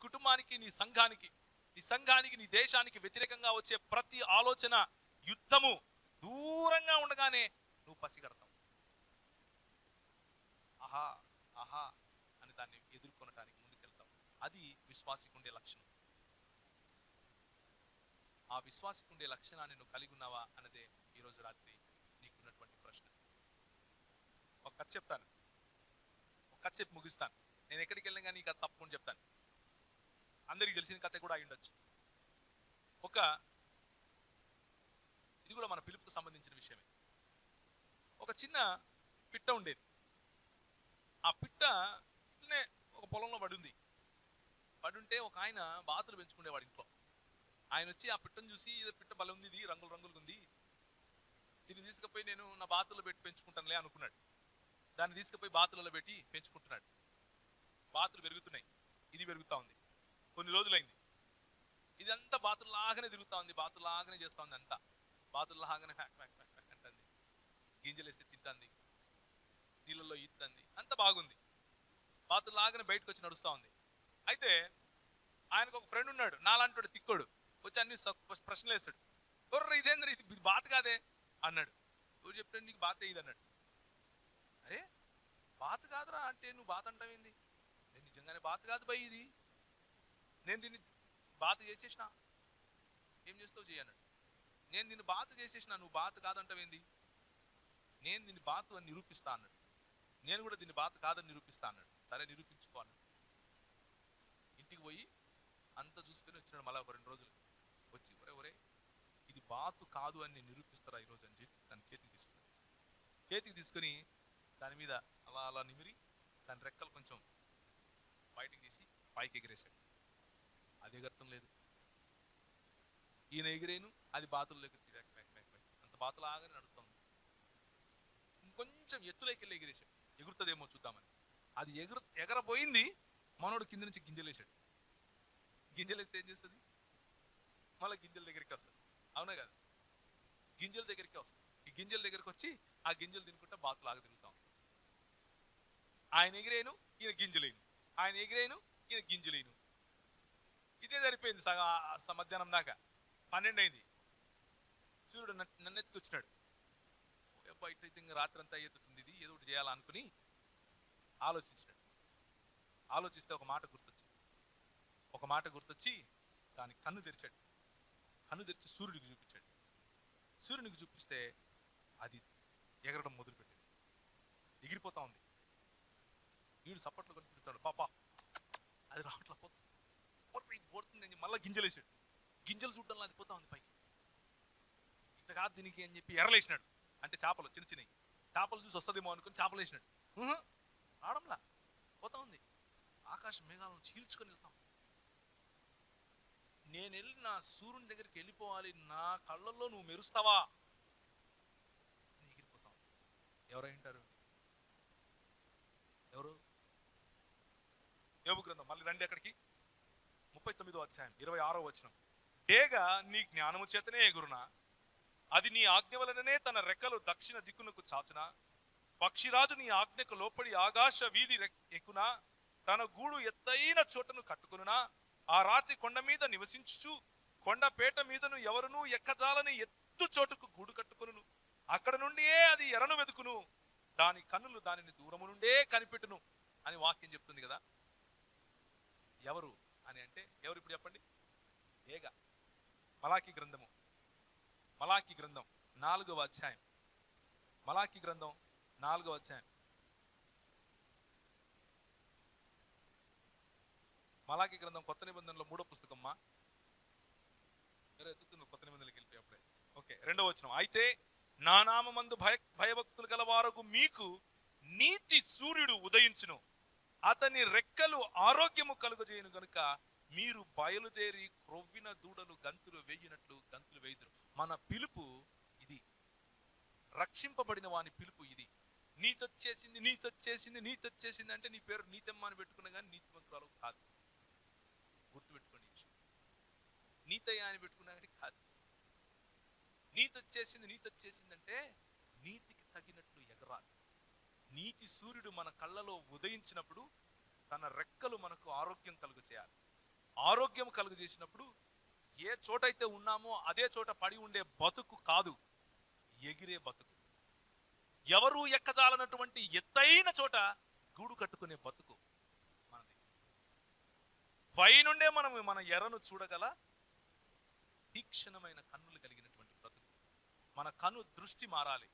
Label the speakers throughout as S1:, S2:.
S1: కుటుంబానికి, నీ సంఘానికి, నీ దేశానికి వ్యతిరేకంగా వచ్చే ప్రతి ఆలోచన, యుద్ధము దూరంగా ఉండగానే నువ్వు పసిగడతావు. ఆహా ఆహా అని దాన్ని ఎదుర్కొనటానికి ముందుకెళ్తావు. అది విశ్వాసికి ఉండే లక్షణం. ఆ విశ్వాసికి ఉండే లక్షణాన్ని నువ్వు కలిగి ఉన్నావా అన్నదే ఈరోజు రాత్రి నీకున్నటువంటి ప్రశ్న. ఒక కథ చెప్తాను, ఒక కథ చెప్పి ముగిస్తాను. నేను ఎక్కడికి వెళ్ళినా కానీ ఈ కథ తప్పకుండా చెప్తాను. అందరికి తెలిసిన కథ కూడా అయి ఉండొచ్చు. ఇది కూడా మన పిలుపుకు సంబంధించిన విషయమే. ఒక చిన్న పిట్ట ఉండేది. ఆ పిట్ట ఒక పొలంలో పడుంటే ఒక ఆయన బాతులు పెంచుకునేవాడు ఇంట్లో. ఆయన వచ్చి ఆ పిట్టను చూసి, ఇది పిట్ట బలం ఉంది, ఇది రంగులు రంగులుగా ఉంది, దీన్ని తీసుకుపోయి నేను నా బాతుల్లో పెట్టి పెంచుకుంటానులే అనుకున్నాడు. దాన్ని తీసుకుపోయి బాతులలో పెట్టి పెంచుకుంటున్నాడు. బాతులు పెరుగుతున్నాయి, ఇది పెరుగుతూ ఉంది. కొన్ని రోజులైంది, ఇదంతా బాతుల్లాగానే తిరుగుతూ ఉంది, బాతుల్లాగానే చేస్తూ ఉంది. అంతా బాతుల్లాగానే అంటుంది, గింజలేసి తింటుంది, నీళ్ళల్లో ఈత్తుంది, అంత బాగుంది. బాతుల్లాగానే బయటకు వచ్చి నడుస్తూ ఉంది. అయితే ఆయనకు ఒక ఫ్రెండ్ ఉన్నాడు, నాలాంటి తిక్కోడు. వచ్చి అన్ని ప్రశ్నలు వేస్తాడు. ఒర్ర ఇదేంద్ర, ఇది బాత కాదే అన్నాడు. ఎవరు చెప్పాడు నీకు బాత ఇది అన్నాడు. అరే బాత కాదురా అంటే నువ్వు బాత అంటావేంది? నేను నిజంగానే బాత కాదు బై, ఇది నేను దీన్ని బాత చేసేసిన. ఏం చేస్తావు చేయన్నాడు. నేను దీన్ని బాత చేసేసిన, నువ్వు బాత కాదంటావేంది? నేను దీన్ని బాతు అని నిరూపిస్తా అన్నాడు. నేను కూడా దీన్ని బాత కాదని నిరూపిస్తా అన్నాడు. సరే నిరూపించుకో అన్నాడు. ఇంటికి పోయి అంతా చూసుకొని వచ్చినాడు. మళ్ళీ ఒక 2 రోజులు వచ్చి, ఒరే ఇది బాతు కాదు అని నేను నిరూపిస్తారా ఈరోజు అని చెప్పి దాన్ని చేతికి తీసుకొని దాని మీద అలా అలా నిమిరి దాని రెక్కలు కొంచెం బయటికి తీసి పైకి ఎగిరేశాడు. అది ఎగరటం లేదు. ఈయన ఎగిరేను, అది బాతులు లేక అంత బాతులాగానే నడుస్తుంది. ఇంకొంచెం ఎత్తులోకి వెళ్ళి ఎగిరేశాడు, ఎగురుతుందేమో చూద్దామని. అది ఎగరపోయింది. మనోడు కింద నుంచి గింజలేసాడు. గింజలేస్తే ఏం చేస్తుంది? మళ్ళీ గింజల దగ్గరికి వస్తుంది. అవునా కదా? గింజల దగ్గరికి వస్తుంది. ఈ గింజల దగ్గరికి వచ్చి ఆ గింజలు తినుకుంటా బాతులాగా తిరుగుతాం. ఆయన ఎగిరేను, ఈయన గింజలేను, ఆయన ఎగిరేను, ఈయన గింజలేను. ఇదే సరిపోయింది మధ్యాహ్నం దాకా. 12 అయింది. సూర్యుడు నన్నెత్తికి వచ్చినాడు. బయట ఇంకా రాత్రి అంతా అయ్యేతుంది, ఇది ఏదో ఒకటి చేయాలనుకుని ఆలోచించాడు. ఆలోచిస్తే ఒక మాట గుర్తొచ్చి దాని కన్ను తెరిచాడు. కన్ను తెరిచి సూర్యుడికి చూపించాడు. సూర్యునికి చూపిస్తే అది ఎగరడం మొదలుపెట్టింది. ఎగిరిపోతా ఉంది. వీడు సప్పట్లు కొని తిరుగుతాడు. బాబా అది రావట్లా, ఇది పోతుంది అని మళ్ళీ గింజలేసాడు. గింజలు చూడడంలో అది పోతా ఉంది పైకి. ఇట్లా కాదు దీనికి అని చెప్పి ఎర్రలేసినాడు. అంటే చేపలు, చిన్న చిన్నవి చేపలు చూసి వస్తుందేమో అనుకుని చేపలు వేసినాడు. రావడంలా, పోతా ఉంది. ఆకాశం మేఘాలను చీల్చుకొని వెళ్తాం. నేను వెళ్ళి నా సూర్యుని దగ్గరికి వెళ్ళిపోవాలి, నా కళ్ళల్లో నువ్వు మెరుస్తావా? ఎగిరిపోతాం. ఎవరైంటారు? ఎవరు? యోబు గ్రంథం మళ్ళీ రండి అక్కడికి. 39వ అధ్యాయం 26వ వచనం. డేగా నీ జ్ఞానము చేతనే ఎగురునా, అది నీ ఆజ్ఞ వలననే తన రెక్కలు దక్షిణ దిక్కునకు చాచునా, పక్షిరాజు నీ ఆజ్ఞకు లోపడి ఆకాశ వీధి ఎక్కునా, తన గూడు ఎత్తైన చోటను కట్టుకునునా, ఆ రాత్రి కొండ మీద నివసించుచు కొండపేట మీదను ఎవరునూ ఎక్కజాలని ఎత్తు చోటుకు గూడు కట్టుకును, అక్కడ నుండియే అది ఎరను వెతుకును, దాని కన్నులు దానిని దూరము నుండే కనిపెట్టును అని వాక్యం చెప్తుంది కదా. ఎవరు అని అంటే ఎవరు? ఇప్పుడు చెప్పండి. ఏగా. మలాకి గ్రంథం 4వ అధ్యాయం. మలాకి గ్రంథం 4వ అధ్యాయం. మలాకి గ్రంథం కొత్త నిబంధనలో 3వ పుస్తకమ్మా. కొత్త నిబంధనకి వెళ్ళిపోయి అప్పుడే. ఓకే, 2వ వచనం. అయితే నా నామమందు భయభక్తులు గలవారకు మీకు నీతి సూర్యుడు ఉదయించును, అతని రెక్కలు ఆరోగ్యము కలుగజేయును గనుక మీరు బయలుదేరి క్రొవ్విన దూడలు గంతులు వేయినట్లు గంతులు వేయుదురు. మన పిలుపు ఇది. రక్షింపబడిన వాని పిలుపు ఇది. నీతొచ్చేసింది అంటే నీ పేరు నీతమ్మ అని పెట్టుకున్నా కానీ నీతిమంతురాలు కాదు. గుర్తుపెట్టుకోండి. నీతయ్య అని పెట్టుకున్నా కానీ కాదు. నీతొచ్చేసింది అంటే నీతికి తగినట్లు ఎగరాలి. నీతి సూర్యుడు మన కళ్ళలో ఉదయించినప్పుడు తన రెక్కలు మనకు ఆరోగ్యం కలుగు చేయాలి. ఆరోగ్యం కలుగు చేసినప్పుడు ఏ చోటైతే ఉన్నామో అదే చోట పడి ఉండే బతుకు కాదు, ఎగిరే బతుకు. ఎవరూ ఎక్కజాలనటువంటి ఎత్తైన చోట గూడు కట్టుకునే బతుకు మనది. పైనుండే మనం మన ఎర్రను చూడగల తీక్షణమైన కన్నులు కలిగినటువంటి బ్రతుకు. మన కను దృష్టి మారాలి,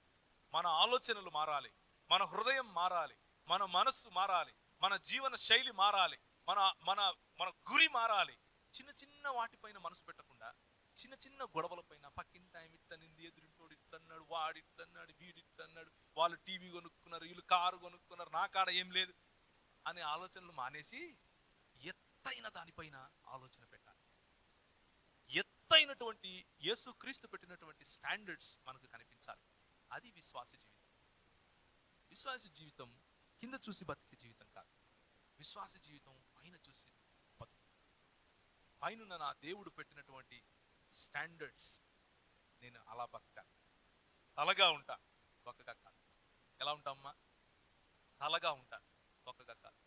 S1: మన ఆలోచనలు మారాలి, మన హృదయం మారాలి, మన మనస్సు మారాలి, మన జీవన శైలి మారాలి, మన మన మన గురి మారాలి. చిన్న చిన్న వాటిపైన మనసు పెట్టకుండా చిన్న చిన్న గొడవలపైన, పక్కింటి ఆయన ఇట్లనింది, ఎదురింటోడు ఇట్లన్నాడు, వాడు ఇట్లన్నాడు, వీడు ఇట్లన్నాడు, వాళ్ళు టీవీ కొనుక్కున్నారు, వీళ్ళు కారు కొనుక్కున్నారు, నా కాడ ఏం లేదు అనే ఆలోచనలు మానేసి ఎత్తైన దానిపైన ఆలోచన పెట్టాలి. ఎత్తైనటువంటి యేసుక్రీస్తు పెట్టినటువంటి స్టాండర్డ్స్ మనకు కనిపించాలి. అది విశ్వాస జీవితం. విశ్వాస జీవితం కింద చూసి బతికే జీవితం కాదు. విశ్వాస జీవితం పైన చూసి బతుకు. పైన నా దేవుడు పెట్టినటువంటి స్టాండర్డ్స్ నేను అలా బతకాలి. తలగా ఉంటా, ఒక్కగా కాదు. ఎలా ఉంటామ్మా? తలగా ఉంటా, ఒక్కగా కాదు.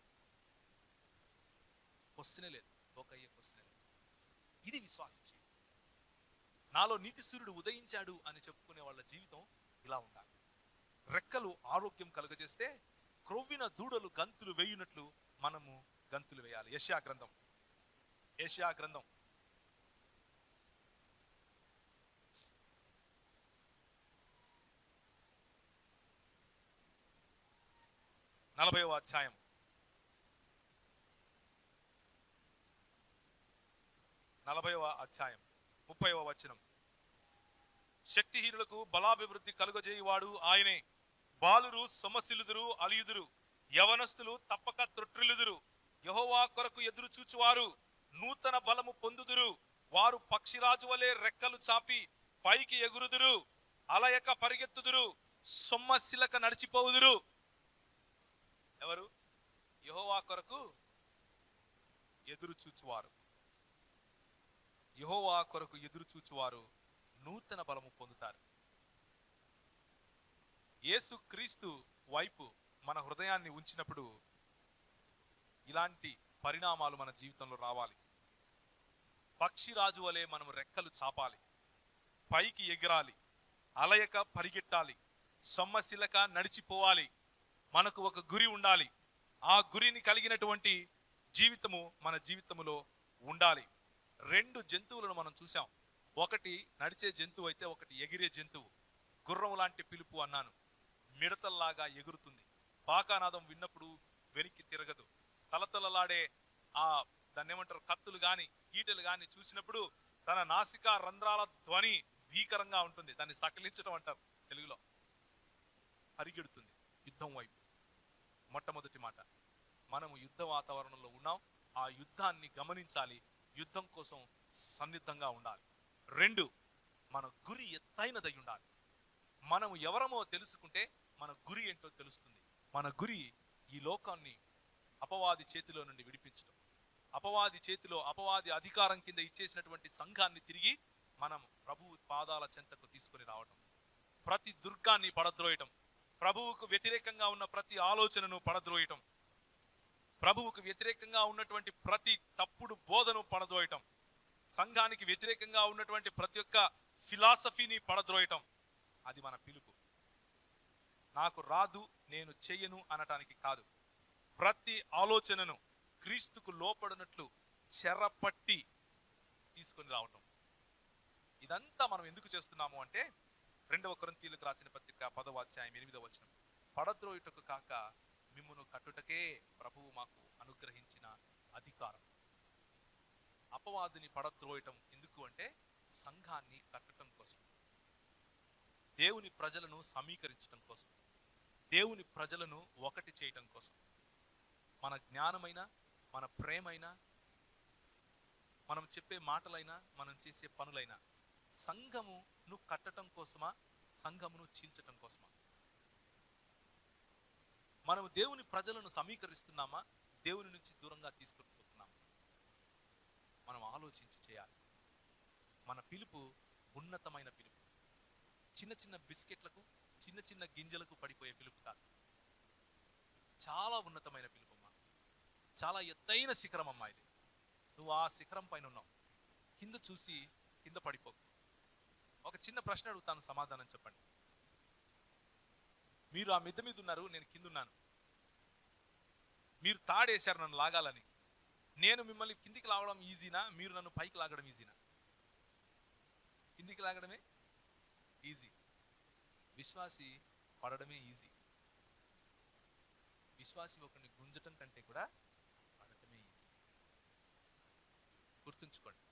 S1: క్వశ్చనే లేదు, ఒక అయ్యే క్వశ్చనే లేదు. ఇది విశ్వాస జీవితం. నాలో నీతి సూర్యుడు ఉదయించాడు అని చెప్పుకునే వాళ్ళ జీవితం ఇలా ఉండాలి. రెక్కలు ఆరోగ్యం కలుగజేస్తే క్రొవ్విన దూడలు గంతులు వేయునట్లు మనము గంతులు వేయాలి. యెషయా గ్రంథం 40వ అధ్యాయం 30వ వచనం. శక్తిహీనులకు బలాభివృద్ధి కలుగజేయువాడు ఆయనే. బాలురు సొమ్మసిల్లుదురు, అలియుదురు, యవనస్తులు తప్పక త్రొట్రిల్లుదురు. యెహోవా కొరకు ఎదురు చూచువారు నూతన బలము పొందుదురు. వారు పక్షిరాజు వలె రెక్కలు చాపి పైకి ఎగురుదురు, అలయక పరిగెత్తుదురు, సొమ్మసిల్లక నడిచిపోవుదురు. ఎవరు? యెహోవా కొరకు ఎదురు చూచువారు. యెహోవా కొరకు ఎదురు చూచువారు నూతన బలము పొందుతారు. యేసు క్రీస్తు వైపు మన హృదయాన్ని ఉంచినప్పుడు ఇలాంటి పరిణామాలు మన జీవితంలో రావాలి. పక్షిరాజు వలె మనం రెక్కలు చాపాలి, పైకి ఎగరాలి, అలయక పరిగెట్టాలి, సొమ్మసిల్లక నడిచిపోవాలి. మనకు ఒక గురి ఉండాలి. ఆ గురిని కలిగినటువంటి జీవితము మన జీవితములో ఉండాలి. 2 జంతువులను మనం చూసాం. ఒకటి నడిచే జంతువు అయితే ఒకటి ఎగిరే జంతువు. గుర్రం లాంటి పిలుపు అన్నాను. మిడతల్లాగా ఎగురుతుంది. బాకానాదం విన్నప్పుడు వెనక్కి తిరగదు. తలతలలాడే దాన్ని ఏమంటారు, కత్తులు గాని ఈటెలు గాని చూసినప్పుడు తన నాసికా రంధ్రాల ధ్వని భీకరంగా ఉంటుంది. దాన్ని సకిలించడం అంటారు తెలుగులో. పరిగెడుతుంది యుద్ధం వైపు. మొట్టమొదటి మాట, మనము యుద్ధ వాతావరణంలో ఉన్నాం. ఆ యుద్ధాన్ని గమనించాలి, యుద్ధం కోసం సన్నిద్ధంగా ఉండాలి. 2, మన గురి ఎత్తైనదై ఉండాలి. మనము ఎవరమో తెలుసుకుంటే మన గురి ఏంటో తెలుస్తుంది. మన గురి ఈ లోకాన్ని అపవాది చేతిలో నుండి విడిపించడం, అపవాది చేతిలో, అపవాది అధికారం కింద ఇచ్చేసినటువంటి సంఘాన్ని తిరిగి మనం ప్రభువు పాదాల చెంతకు తీసుకొని రావటం, ప్రతి దుర్గాన్ని పడద్రోయటం, ప్రభువుకు వ్యతిరేకంగా ఉన్న ప్రతి ఆలోచనను పడద్రోయటం, ప్రభువుకు వ్యతిరేకంగా ఉన్నటువంటి ప్రతి తప్పుడు బోధను పడద్రోయటం, సంఘానికి వ్యతిరేకంగా ఉన్నటువంటి ప్రతి ఒక్క ఫిలాసఫీని పడద్రోయటం. అది మన పిలుపు. నాకు రాదు, నేను చెయ్యను అనటానికి కాదు. ప్రతి ఆలోచనను క్రీస్తుకు లోపడినట్లు చెరపట్టి తీసుకొని రావటం. ఇదంతా మనం ఎందుకు చేస్తున్నాము అంటే 2వ కొరింథీయులకు రాసిన పత్రిక 10వ అధ్యాయం 8వ వచనం. పడద్రోయుటకు కాక మిమ్మును కట్టుటకే ప్రభువు మాకు అనుగ్రహించిన అధికారం. అపవాదిని పడద్రోయటం ఎందుకు అంటే సంఘాన్ని కట్టడం కోసం, దేవుని ప్రజలను సమీకరించడం కోసం, దేవుని ప్రజలను ఒకటి చేయటం కోసం. మన జ్ఞానమైనా, మన ప్రేమైనా, మనం చెప్పే మాటలైనా, మనం చేసే పనులైనా సంఘమును కట్టడం కోసమా, సంఘమును చీల్చటం కోసమా? మనము దేవుని ప్రజలను సమీకరిస్తున్నామా, దేవుని నుంచి దూరంగా తీసుకుపోతున్నామా? మనం ఆలోచించి చేయాలి. మన పిలుపు ఉన్నతమైన పిలుపు. చిన్న చిన్న బిస్కెట్లకు, చిన్న చిన్న గింజలకు పడిపోయే పిలుపు కాదు. చాలా ఉన్నతమైన పిలుపు అమ్మా. చాలా ఎత్తైన శిఖరం అమ్మా ఇది. నువ్వు ఆ శిఖరం పైన ఉన్నావు. కింద చూసి కింద పడిపో. ఒక చిన్న ప్రశ్న అడుగుతాను, సమాధానం చెప్పండి. మీరు ఆ మిద్దె మీద ఉన్నారు, నేను కింద ఉన్నాను. మీరు తాడేశారు నన్ను లాగాలని. నేను మిమ్మల్ని కిందికి లాగడం ఈజీనా, మీరు నన్ను పైకి లాగడం ఈజీనా? కిందికి లాగడమే ఈజీ. విశ్వాసి పడడమే ఈజీ. విశ్వాసి ఒకరిని గుంజటం కంటే కూడా పడటమే ఈజీ. గుర్తుంచుకోండి.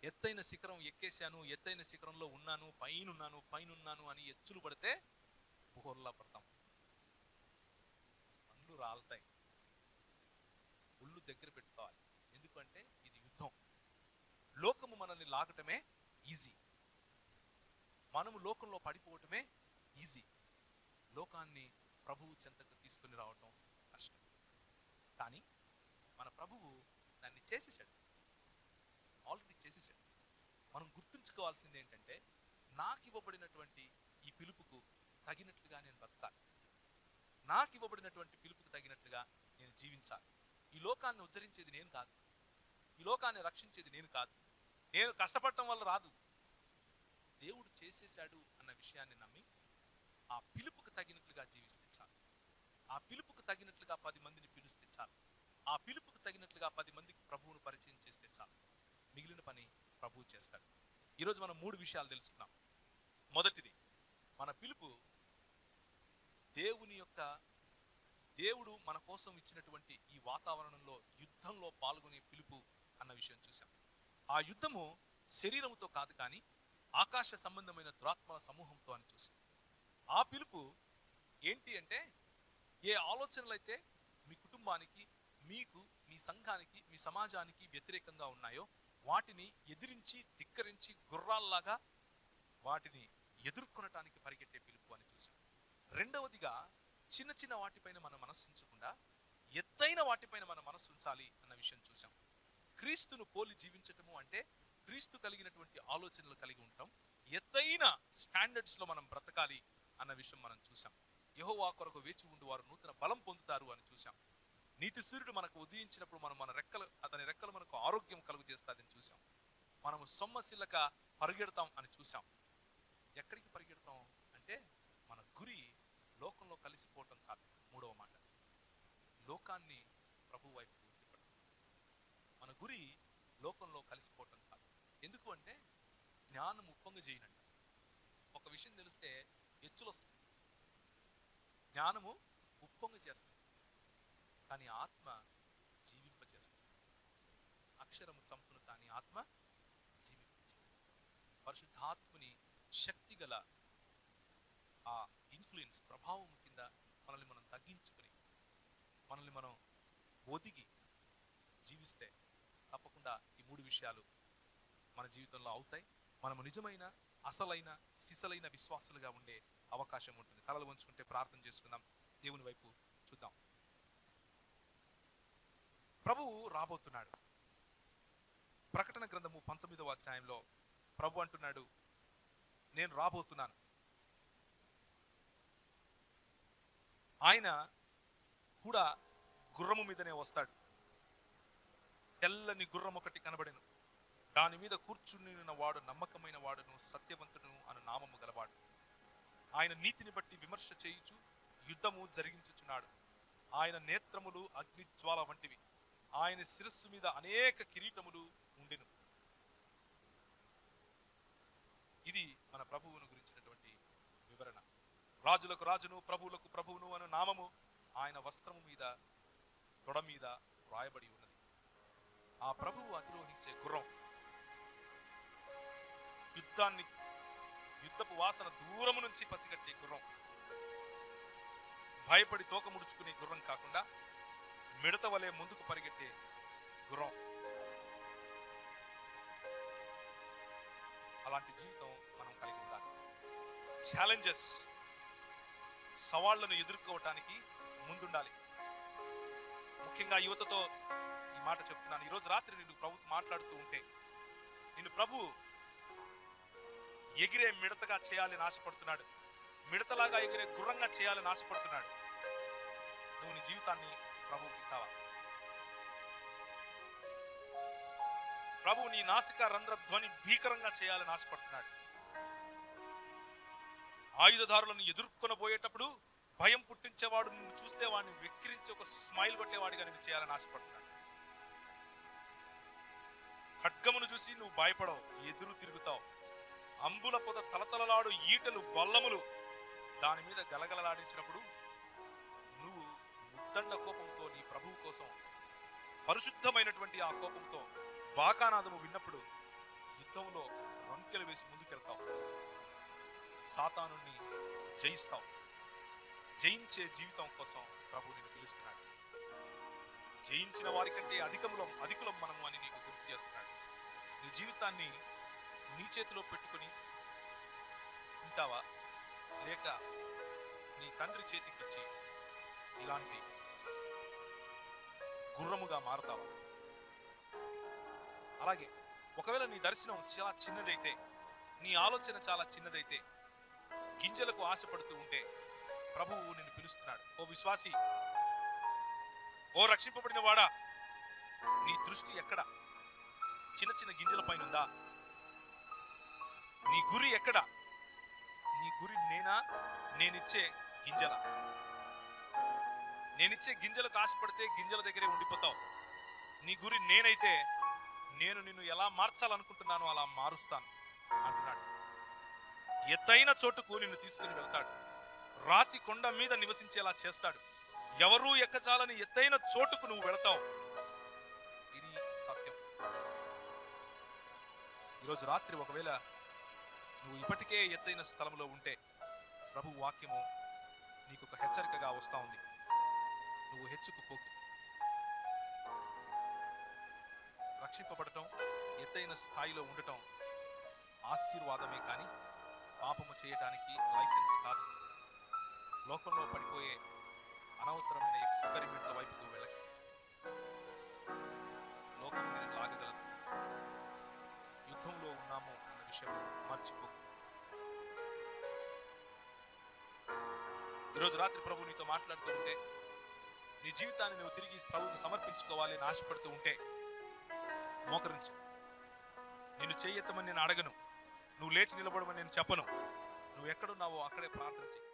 S1: ఎత్తైన శిఖరం ఎక్కేశాను, ఎత్తైన శిఖరంలో ఉన్నాను, పైనున్నాను అని ఎచ్చులు పడితే బోర్లా పడతాం. పండ్లు రాలుతాయి. ఒళ్ళు దగ్గర పెట్టుకోవాలి. ఎందుకంటే ఇది యుద్ధం. లోకము మనల్ని లాగటమే ఈజీ. మనము లోకంలో పడిపోవటమే ఈజీ. లోకాన్ని ప్రభువు చెంతకు తీసుకుని రావటం కష్టం. కానీ మన ప్రభువు దాన్ని చేసేసాడు, ఆల్రెడీ చేసేసాడు. మనం గుర్తుంచుకోవాల్సింది ఏంటంటే, నాకు ఇవ్వబడినటువంటి ఈ పిలుపుకు తగినట్లుగా నేను బ్రతకాలి. నాకు ఇవ్వబడినటువంటి పిలుపుకు తగినట్లుగా నేను జీవించాలి. ఈ లోకాన్ని ఉద్ధరించేది నేను కాదు, ఈ లోకాన్ని రక్షించేది నేను కాదు, నేను కష్టపడటం వల్ల రాదు. దేవుడు చేసేశాడు అన్న విషయాన్ని నమ్మి ఆ పిలుపుకు తగినట్లుగా జీవిస్తే చాలు. ఆ పిలుపుకు తగినట్లుగా 10 మందిని పిలిస్తే చాలు. ఆ పిలుపుకు తగినట్లుగా 10 మందికి ప్రభువును పరిచయం చేస్తే చాలు. మిగిలిన పని ప్రభువు చేస్తాడు. ఈరోజు మనం 3 విషయాలు తెలుసుకున్నాం. మొదటిది, మన పిలుపు దేవుడు మన కోసం ఇచ్చినటువంటి ఈ వాతావరణంలో యుద్ధంలో పాల్గొనే పిలుపు అన్న విషయం చూసాం. ఆ యుద్ధము శరీరంతో కాదు, కానీ ఆకాశ సంబంధమైన దురాత్మల సమూహంతో అని చూసాం. ఆ పిలుపు ఏంటి అంటే, ఏ ఆలోచనలు అయితే మీ కుటుంబానికి, మీకు, మీ సంఘానికి, మీ సమాజానికి వ్యతిరేకంగా ఉన్నాయో వాటిని ఎదిరించి, ధిక్కరించి, గుర్రాల్లాగా వాటిని ఎదుర్కొనటానికి పరిగెట్టే పిలుపు అని చూసాం. రెండవదిగా, చిన్న చిన్న వాటిపైన మన మనస్సు ఉంచకుండా ఎత్తైన వాటిపైన మన మనస్సు ఉంచాలి అన్న విషయం చూసాం. క్రీస్తును పోలి జీవించటము అంటే క్రీస్తు కలిగినటువంటి ఆలోచనలు కలిగి ఉంటాం. ఎత్తైన స్టాండర్డ్స్ లో మనం బ్రతకాలి అన్న విషయం మనం చూసాం. యెహోవా కొరకు వేచి ఉండు వారు నూతన బలం పొందుతారు అని చూసాం. నీతి సూర్యుడు మనకు ఉదయించినప్పుడు అతని రెక్కలు మనకు ఆరోగ్యం కలుగు చేస్తాదని చూసాం. మనము సొమ్మసిల్లక పరిగెడతాం అని చూసాం. ఎక్కడికి పరిగెడతాం అంటే, మన గురి లోకంలో కలిసిపోవటం కాదు. మూడవ మాట, లోకాన్ని ప్రభు వైపు తిప్పడం. మన గురి లోకంలో కలిసిపోవటం కాదు. ఎందుకు అంటే, జ్ఞానం ఉప్పొంగ చేయనంట. ఒక విషయం తెలిస్తే ఎచ్చులు వస్తాయి. జ్ఞానము ఉప్పొంగ చేస్తుంది, కానీ ఆత్మ జీవింపజేస్తుంది. అక్షరము చంపును, కానీ ఆత్మ జీవింపజేస్తుంది. పరిశుద్ధాత్మని శక్తి గల ఆ ఇన్ఫ్లుయెన్స్, ప్రభావం కింద మనల్ని మనం తగ్గించుకొని, మనల్ని మనం ఒదిగి జీవిస్తే తప్పకుండా ఈ 3 విషయాలు మన జీవితంలో అవుతాయి. మనము నిజమైన, అసలైన, సిసలైన విశ్వాసులుగా ఉండే అవకాశం ఉంటుంది. తలలు వంచుకుంటే ప్రార్థన చేసుకుందాం. దేవుని వైపు చూద్దాం. ప్రభువు రాబోతున్నాడు. ప్రకటన గ్రంథము 19వ అధ్యాయంలో ప్రభు అంటున్నాడు, నేను రాబోతున్నాను. ఆయన కూడా గుర్రము మీదనే వస్తాడు. తెల్లని గుర్రం ఒకటి కనబడెను. దాని మీద కూర్చుని వాడు నమ్మకమైన వాడును, సత్యవంతుడును అను నామము గలవాడు. ఆయన నీతిని బట్టి విమర్శ చేయుచు యుద్ధము జరిగించుచున్నాడు. ఆయన నేత్రములు అగ్నిజ్వాల వంటివి. ఆయన శిరస్సు మీద అనేక కిరీటములు ఉండెను. ఇది మన ప్రభువును గురించినటువంటి వివరణ. రాజులకు రాజును, ప్రభువులకు ప్రభువును అను నామము ఆయన వస్త్రము మీద, తొడ మీద రాయబడి ఉన్నది. ఆ ప్రభువు అధిరోహించే గుర్రం, యుద్ధపు వాసన దూరము నుంచి పసిగట్టే గుర్రం, భయపడి తోక ముడుచుకునే గుర్రం కాకుండా మిడత వలె ముందుకు పరిగెట్టే గుర్రం. అలాంటి జీవితం మనం కలిగి ఉండాలి. ఛాలెంజెస్, సవాళ్లను ఎదుర్కోవటానికి ముందుండాలి. ముఖ్యంగా యువతతో ఈ మాట చెప్తున్నాను. ఈరోజు రాత్రి నిన్ను ప్రభు మాట్లాడుతూ ఉంటే, నిన్ను ప్రభు ఎగిరే మిడతగా చేయాలని ఆశపడుతున్నాడు. మిడతలాగా ఎగిరే గుర్రంగా చేయాలని ఆశపడుతున్నాడు. నువ్వు నీ జీవితాన్ని ప్రభువుకి ఇస్తావా? ప్రభు నీ నాసిక రంధ్ర ధ్వని భీకరంగా చేయాలని ఆశపడుతున్నాడు. ఆయుధదారులను ఎదుర్కొనబోయేటప్పుడు భయం పుట్టించేవాడు నిన్ను చూస్తే వాడిని వెక్కిరించి ఒక స్మైల్ కొట్టేవాడిగా నేను చేయాలని ఆశపడుతున్నాడు. ఖడ్గమును చూసి నువ్వు భయపడవు, ఎదురు తిరుగుతావు. అంబుల పొద తలతలలాడు ఈటలు బల్లములు దాని మీద గలగలలాడించినప్పుడు నువ్వు ఉద్దండ కోపంతో నీ ప్రభువు కోసం పరిశుద్ధమైనటువంటి ఆ కోపంతో బాకానాదము విన్నప్పుడు యుద్ధంలో రంకెలు వేసి ముందుకెళ్తావు. సాతానుని జయిస్తావు. జయించే జీవితం కోసం ప్రభు నిన్ను పిలుస్తున్నాడు. జయించిన వారికంటే అధికులం మనము అని నీకు గుర్తు చేస్తున్నాడు. నీ జీవితాన్ని నీ చేతిలో పెట్టుకుని ఉంటావా, లేక నీ తండ్రి చేతికిచ్చి ఇలాంటి గుర్రముగా మారుతావా? అలాగే ఒకవేళ నీ దర్శనం చాలా చిన్నదైతే, నీ ఆలోచన చాలా చిన్నదైతే, గింజలకు ఆశపడుతూ ఉంటే ప్రభువు నిన్ను పిలుస్తున్నాడు. ఓ విశ్వాసి, ఓ రక్షింపబడిన వాడా, నీ దృష్టి ఎక్కడ? చిన్న చిన్న గింజల పైన ఉందా? నీ గురి ఎక్కడ? నీ గురి నేనా? నేనిచ్చే గింజల? నేనిచ్చే గింజలకు ఆశపడితే గింజల దగ్గరే ఉండిపోతావు. నీ గురి నేనైతే నేను నిన్ను ఎలా మార్చాలనుకుంటున్నానో అలా మారుస్తాను అంటున్నాడు. ఎత్తైన చోటుకు నిన్ను తీసుకుని వెళ్తాడు. రాతి కొండ మీద నివసించేలా చేస్తాడు. ఎవరూ ఎక్కచాలని ఎత్తైన చోటుకు నువ్వు వెళతావు. ఇది సత్యం. ఈరోజు రాత్రి ఒకవేళ నువ్వు ఇప్పటికే ఎత్తైన స్థలంలో ఉంటే ప్రభు వాక్యము నీకు ఒక హెచ్చరికగా వస్తా ఉంది. నువ్వు హెచ్చుకుపోకు. రక్షింపబడటం, ఎత్తైన స్థాయిలో ఉండటం ఆశీర్వాదమే కానీ పాపము చేయటానికి లైసెన్స్ కాదు. లోకంలో పడిపోయే అనవసరమైన ఎక్స్పెరిమెంట్ల వైపుకు వెళ్ళక. లోకం నేను లాగగలదు. యుద్ధంలో ఉన్నాము అన్న విషయం మర్చిపో. ఈరోజు రాత్రి ప్రభు నీతో మాట్లాడుతూ ఉంటే, నీ జీవితాన్ని నువ్వు తిరిగి ప్రభువుకు సమర్పించుకోవాలి అని ఆశపడుతూ ఉంటే మోకరించు. నిన్ను చెయ్యెత్తమని నేను అడగను. నువ్వు లేచి నిలబడమని నేను చెప్పను. నువ్వు ఎక్కడున్నావో అక్కడే ప్రార్థన చెయ్యి.